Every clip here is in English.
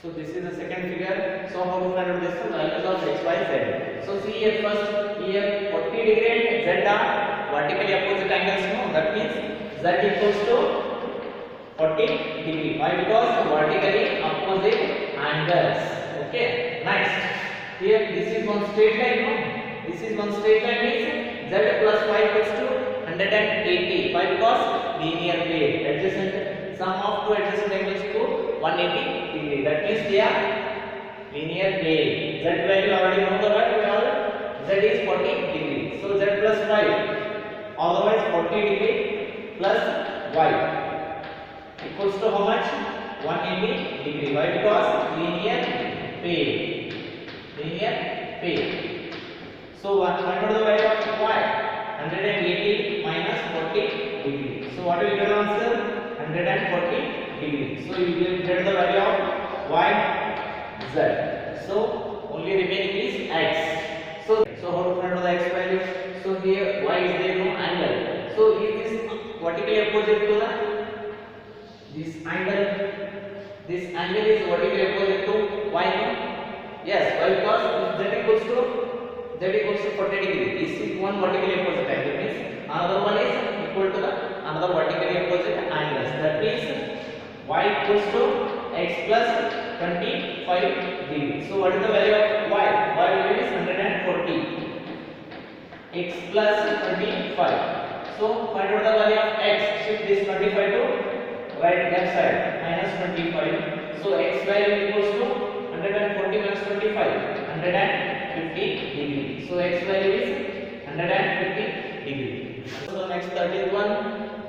So this is the second figure. So how to find out this values of x, y, z? So see here first, here 40 degree and z are vertically opposite angles. No, that means z equals to 40 degree. Why? Because vertically opposite angles. Okay. Next, here this is one straight line. No, this is one straight line means z plus y equals to 180. Why? Because linear plane. Adjacent sum of two adjacent angles to 180 degree. That means they are linear plane. Z value already know the right. We all z is 40 degree. So z plus y, otherwise 40 degree plus y equals to how much? 180 degree. Why? Because linear plane. Linear plane. So find out the value of y. 180 minus 40 degree. So what will you get the answer? 140 degree. So you will get the value of y, z. So only remaining is x. So how to find out the x value? So here y is there, no angle. So is this vertically opposite to the this angle? This angle is vertically opposite to y, no? Yes. Why? Because if z equals to 40 degree. This is one vertically opposite angle. Means another one is equal to the another vertically opposite angles. That means y equals to x plus 25 degree. So what is the value of y? Y value is 140. X plus 25. So find out the value of x. Shift this 25 to right left side minus 25. So x value equals to 140 minus 25. 150 degree. So x value is 150 degree. So next 30th one,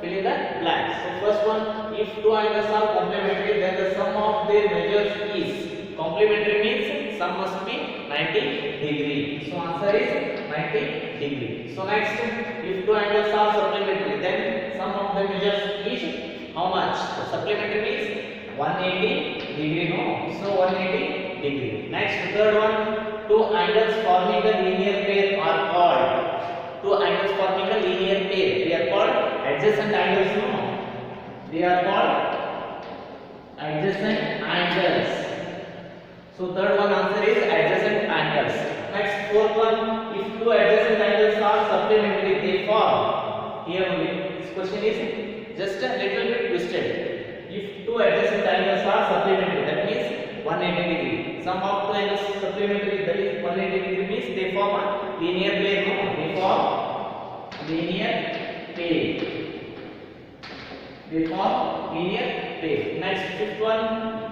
fill in the blanks. So first one, if two angles are complementary, then the sum of their measures is complementary means sum must be 90 degree. So answer is 90 degree. So next, if two angles are supplementary, then sum of the measures is how much? So supplementary means 180 degree. No, so 180 degree. Next, third one. Two angles forming a linear pair are called. Two angles forming a linear pair. They are called adjacent angles. No, they are called adjacent angles. So third one answer is adjacent angles. Next, fourth one. If two adjacent angles are supplementary, they form. Here only this question is just a little bit twisted. If two adjacent angles are supplementary, that means 180 degree. Sum of two angles supplementary, that is 180 degree means they form a linear plane. No, they form linear plane. They form linear plane. Next, fifth one.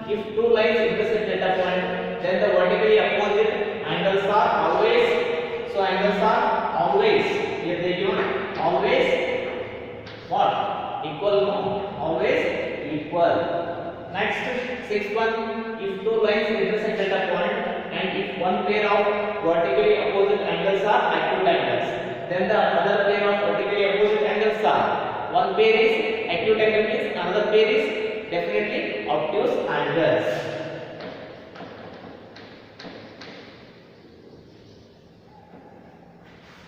If two lines intersect at a point, then the vertically opposite angles are always. So angles are always. Here they given always what? Equal. No, always equal. Next, sixth one. If two lines intersect at a point and if one pair of vertically opposite angles are acute angles, then the other pair of vertically opposite angles are, one pair is acute angle means another pair is definitely obtuse angles.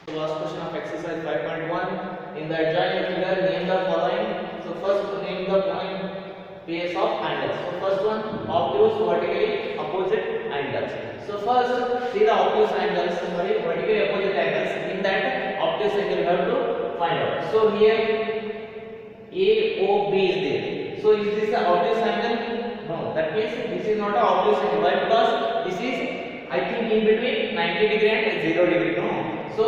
So last question of exercise 5.1. In the adjoining figure, name the following. So first name the point pairs of angles. So first one, obtuse vertically opposite angles. So first see the obtuse angles, vertically opposite angles. In that obtuse angle we have to find out. So here AOB is there. So is this an obtuse angle? No, that means this is not an obtuse angle. Why? Because this is I think in between 90 degree and 0 degree. No. So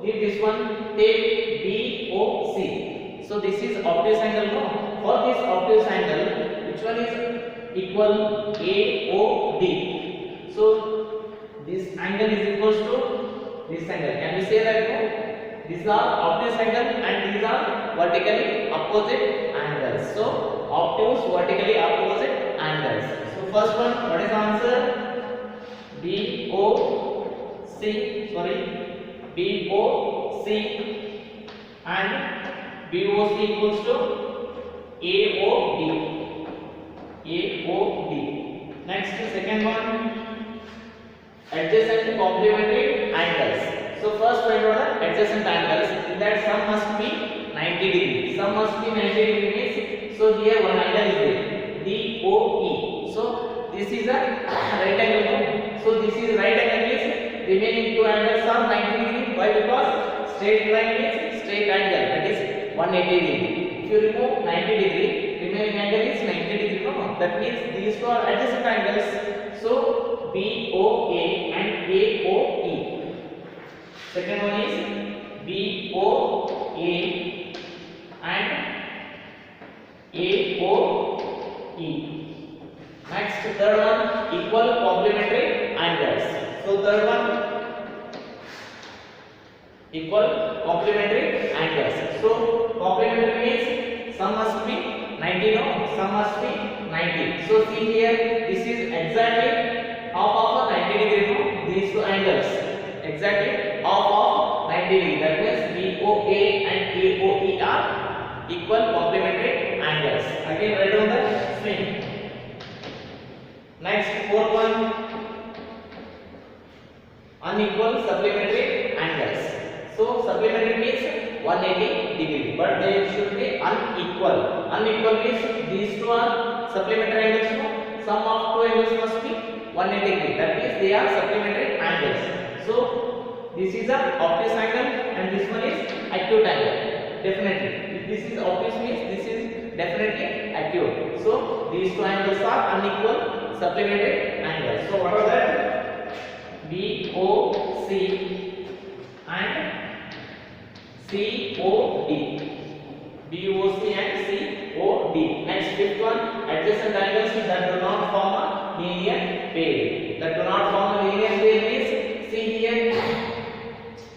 if this one take BOC. So this is obtuse angle. No. For this obtuse angle, which one is equal? AOD. So this angle is equals to this angle. Can we say that? No? These are obtuse angle and these are vertically opposite angles. So obtuse vertically opposite angles. So first one, what is the answer? BOC. BOC and BOC equals to AOD. AOD. Next, second one, adjacent complementary angles. So first find out the adjacent angles. In that sum must be 90 degree. Sum must be 90 degree means, so here one angle is there, DOE. So this is a right angle. No? So this is right angle means remaining two angles are 90 degree. Why? Because straight line means straight angle, that is 180 degree. If you remove 90 degree, remaining angle is 90 degree. No? That means these two are adjacent angles. So BOA and AOE. Second one is BOA and AOE. Next, third one, equal complementary angles. So third one, equal complementary angles. So complementary means sum must be 90, no? Sum must be 90. So see here, this is exactly half of a 90 degree, no? These two angles, exactly half of 90 degree. That means BOA and AOE are equal complementary angles. Again, write down the screen. Next, fourth one, unequal supplementary angles. So supplementary means 180 degree, but they should be unequal. Unequal means these two are supplementary angles. No? Sum of two angles must be 180 degree. That means they are supplementary angles. So this is a obtuse angle and this one is acute angle. Definitely, if this is obtuse means this is definitely acute. So these two angles are unequal supplementary angles. So what are that? BOC and COD. BOC and COD. Next, fifth one, adjacent angles that do not form a linear pair. That do not form a linear pair means, see here,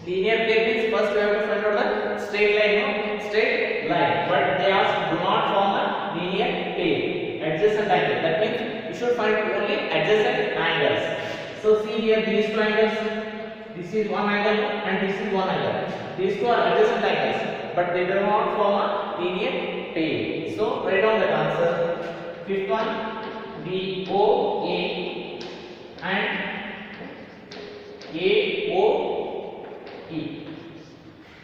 linear pair means first we have to find out the straight line, no? Straight line. But they also do not form a linear pair. Adjacent angle. That means you should find only adjacent angles. So see here, these two angles. This is one angle and this is one angle. These two are adjacent angles, but they do not form a linear pair. So write down that answer. Fifth one, BOA and AOE.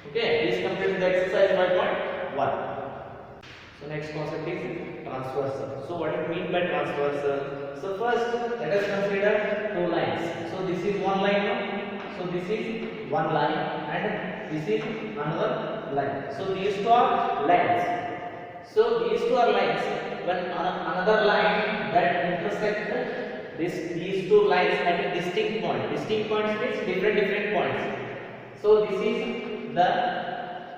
Okay, this completes the exercise 5.1. So next concept is transversal. So what do you mean by transversal? So first, let us consider two lines. So this is one line now. So this is one line and this is another line. So these two are lines. So these two are lines. When another line that intersect these two lines at a distinct point. Distinct points means different points. So this is the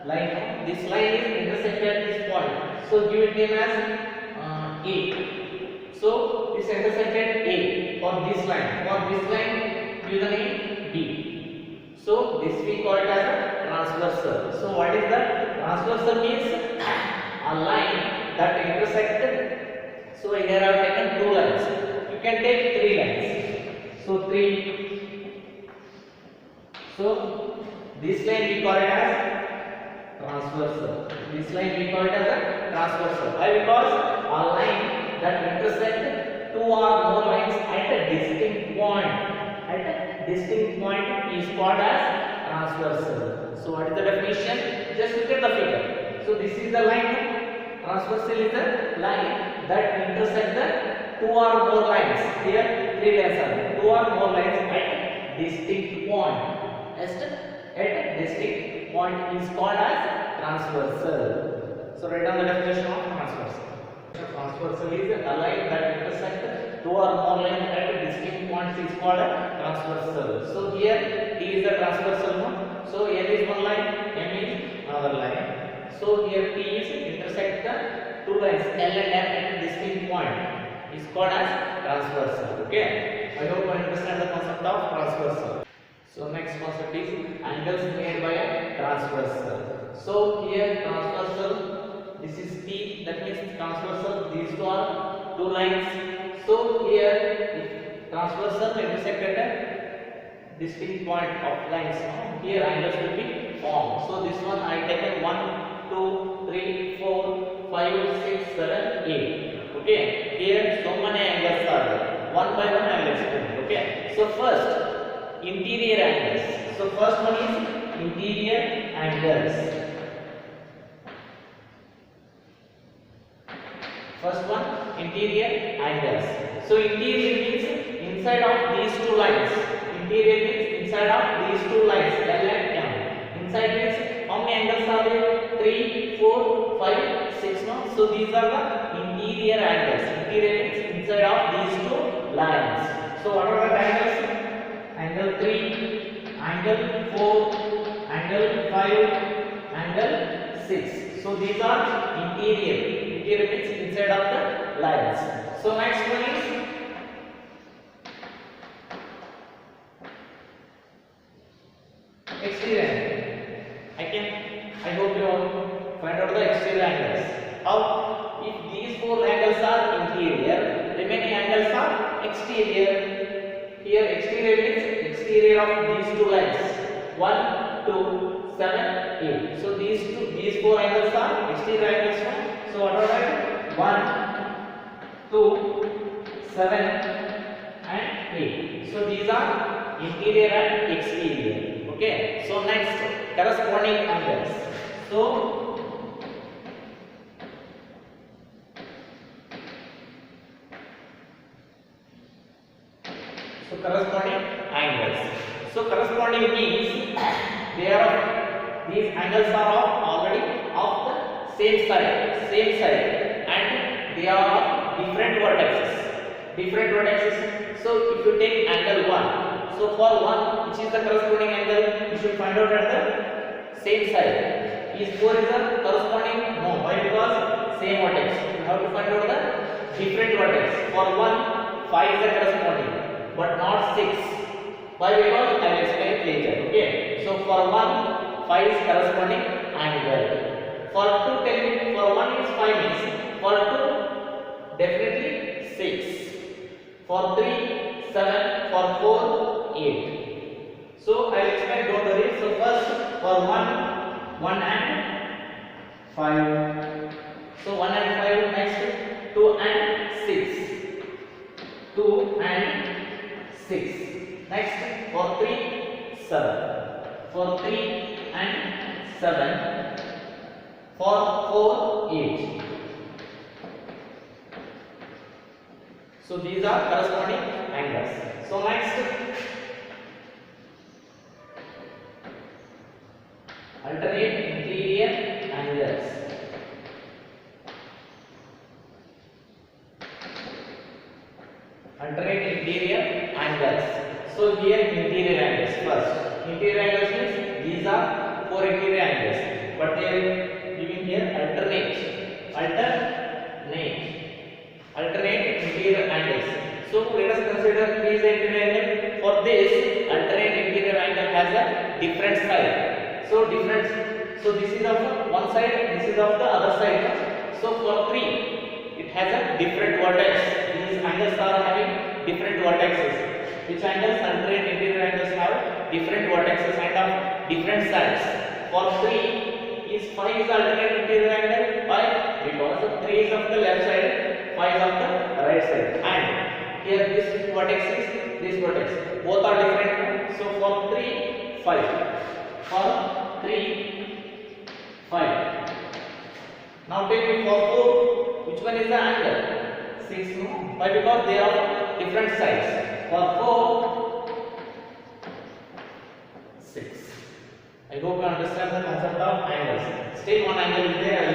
line. This line is intersected at this point. So give it name as A. So this intersected A for this line. For this line, give the name B. So this we call it as a transversal. So what is the transversal means? A line that intersected. So here I have taken two lines. You can take three lines. So three. So this line we call it as transversal. This line we call it as a transversal. Why? Because a line that intersects two or more lines at a distinct point. At a distinct point is called as transversal. So what is the definition? Just look at the figure. So this is the line. Transversal is the line that intersects the two or more lines. Here three lines are. Two or more lines at a distinct point. At a distinct point is called as transversal. So write down the definition of transversal. Transversal is a line that intersects two or more lines at a distinct point is called a transversal. So here T is the transversal one. So L is one line, M is another line. So here T is intersect the two lines L and M at a distinct point is called as transversal. Okay. I hope you understand the concept of transversal. So next concept is angles made by a transversal. So here transversal, this is T, that means transversal. These two are two lines. So here if transversal intersect at a distinct point of lines, here angles will be formed. So this one I taken 1, 2, 3, 4, 5, 6, 7, 8. Okay. Here so many angles are there. One by one I will explain. Okay. So first, interior angles. So first one is interior angles. First one, interior angles. So interior inside of these two lines. Interior means inside of these two lines, L and M. Inside means how many angles are there? 3, 4, 5, 6. No? So these are the interior angles. Interior means inside of these two lines. So what are the angles? Angle 3, angle 4, angle 5, angle 6. So these are interior. Interior means inside of the lines. So next one is exterior. I hope you all find out the exterior angles. How? If these four angles are interior, remaining angles are exterior. Here exterior means exterior of these two lines. 1, 2, 7, 8. So these four angles are exterior angles. So what are they? 1, 2, 7, and 8. So these are interior and exterior. Okay. So next, corresponding angles. So corresponding angles. So corresponding means these angles are already of the same side, and they are of different vertices. So if you take angle 1, so for 1, which is the corresponding angle, you should find out at the same side. Is 4 is the corresponding? No. Why? Because same vertex. You have to find out the different vertex. For 1, 5 is the corresponding, but not 6. Why? Because I will explain it later. Okay. So for 1, 5 is corresponding angle. For 2, tell me. For 1 is 5 means. For 2, definitely 6. For 3, 7. For 4, 8. So I will explain. Don't worry. So first for 1 and 5. So 1 and 5. Next 2 and 6. 2 and 6. Next for 3, 7. For 3 and 7. For 4, 8. So these are corresponding angles. So next, alternate interior angles. Alternate interior angles. So here interior angles first. Interior angles means these are 4 interior angles, but they are giving here alternate interior angles. So let us consider these interior angle. For this alternate interior angle has a different side. So this is of one side, this is of the other side. So for 3, it has a different vertex. These angles are having different vertexes. Which angles? Alternate interior angles have different vertexes and of different sides. For 3 is 5 is alternate interior angle. Why? Because 3 is of the left side, 5 is of the right side. And here this vertex is this vertex. Both are different. So for 3, 5. For 3, 5. Now take me for 4. Which one is the angle? 6. No? Why? Because they are different sides. For 4, 6. I hope you understand the concept of angles. Still one angle is there.